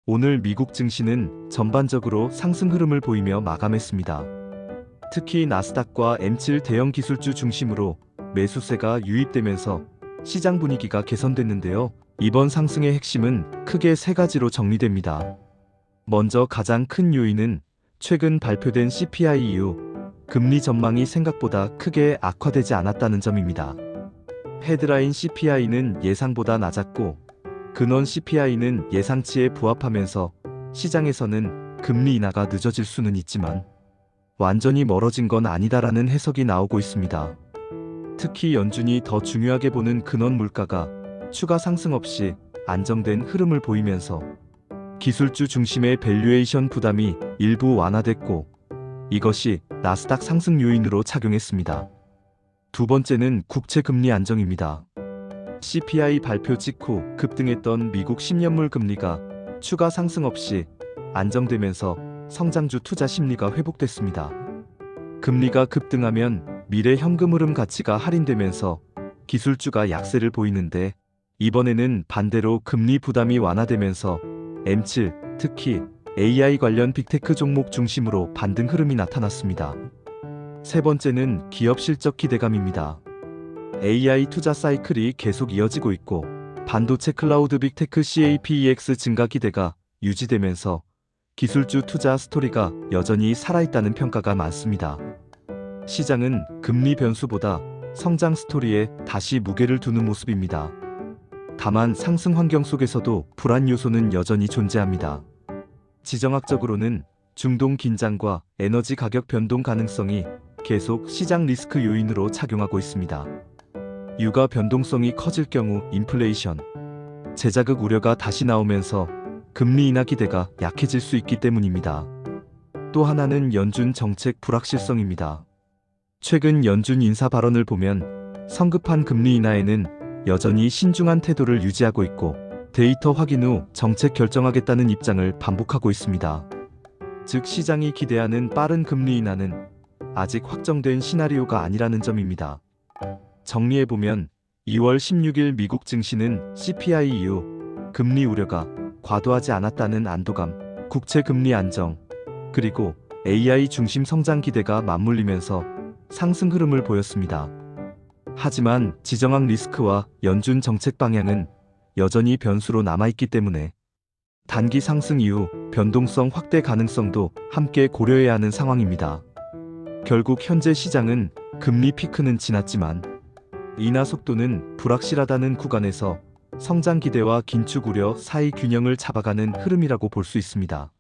오늘 미국 증시는 전반적으로 상승 흐름을 보이며 마감했습니다. 특히 나스닥과 M7 대형 기술주 중심으로 매수세가 유입되면서 시장 분위기가 개선됐는데요. 이번 상승의 핵심은 크게 세 가지로 정리됩니다. 먼저 가장 큰 요인은 최근 발표된 CPI 이후 금리 전망이 생각보다 크게 악화되지 않았다는 점입니다. 헤드라인 CPI는 예상보다 낮았고 근원 CPI는 예상치에 부합하면서 시장에서는 금리 인하가 늦어질 수는 있지만 완전히 멀어진 건 아니다라는 해석이 나오고 있습니다. 특히 연준이 더 중요하게 보는 근원 물가가 추가 상승 없이 안정된 흐름을 보이면서 기술주 중심의 밸류에이션 부담이 일부 완화됐고 이것이 나스닥 상승 요인으로 작용했습니다. 두 번째는 국채 금리 안정입니다. CPI 발표 직후 급등했던 미국 10년물 금리가 추가 상승 없이 안정되면서 성장주 투자 심리가 회복됐습니다. 금리가 급등하면 미래 현금 흐름 가치가 할인되면서 기술주가 약세를 보이는데 이번에는 반대로 금리 부담이 완화되면서 M7, 특히 AI 관련 빅테크 종목 중심으로 반등 흐름이 나타났습니다. 세 번째는 기업 실적 기대감입니다. AI 투자 사이클이 계속 이어지고 있고 반도체 클라우드 빅테크 CAPEX 증가 기대가 유지되면서 기술주 투자 스토리가 여전히 살아있다는 평가가 많습니다. 시장은 금리 변수보다 성장 스토리에 다시 무게를 두는 모습입니다. 다만 상승 환경 속에서도 불안 요소는 여전히 존재합니다. 지정학적으로는 중동 긴장과 에너지 가격 변동 가능성이 계속 시장 리스크 요인으로 작용하고 있습니다. 유가 변동성이 커질 경우 인플레이션, 재자극 우려가 다시 나오면서 금리 인하 기대가 약해질 수 있기 때문입니다. 또 하나는 연준 정책 불확실성입니다. 최근 연준 인사 발언을 보면 성급한 금리 인하에는 여전히 신중한 태도를 유지하고 있고 데이터 확인 후 정책 결정하겠다는 입장을 반복하고 있습니다. 즉 시장이 기대하는 빠른 금리 인하는 아직 확정된 시나리오가 아니라는 점입니다. 정리해보면 2월 16일 미국 증시는 CPI 이후 금리 우려가 과도하지 않았다는 안도감, 국채 금리 안정, 그리고 AI 중심 성장 기대가 맞물리면서 상승 흐름을 보였습니다. 하지만 지정학 리스크와 연준 정책 방향은 여전히 변수로 남아있기 때문에 단기 상승 이후 변동성 확대 가능성도 함께 고려해야 하는 상황입니다. 결국 현재 시장은 금리 피크는 지났지만 인하 속도는 불확실하다는 구간에서 성장 기대와 긴축 우려 사이 균형을 잡아가는 흐름이라고 볼 수 있습니다.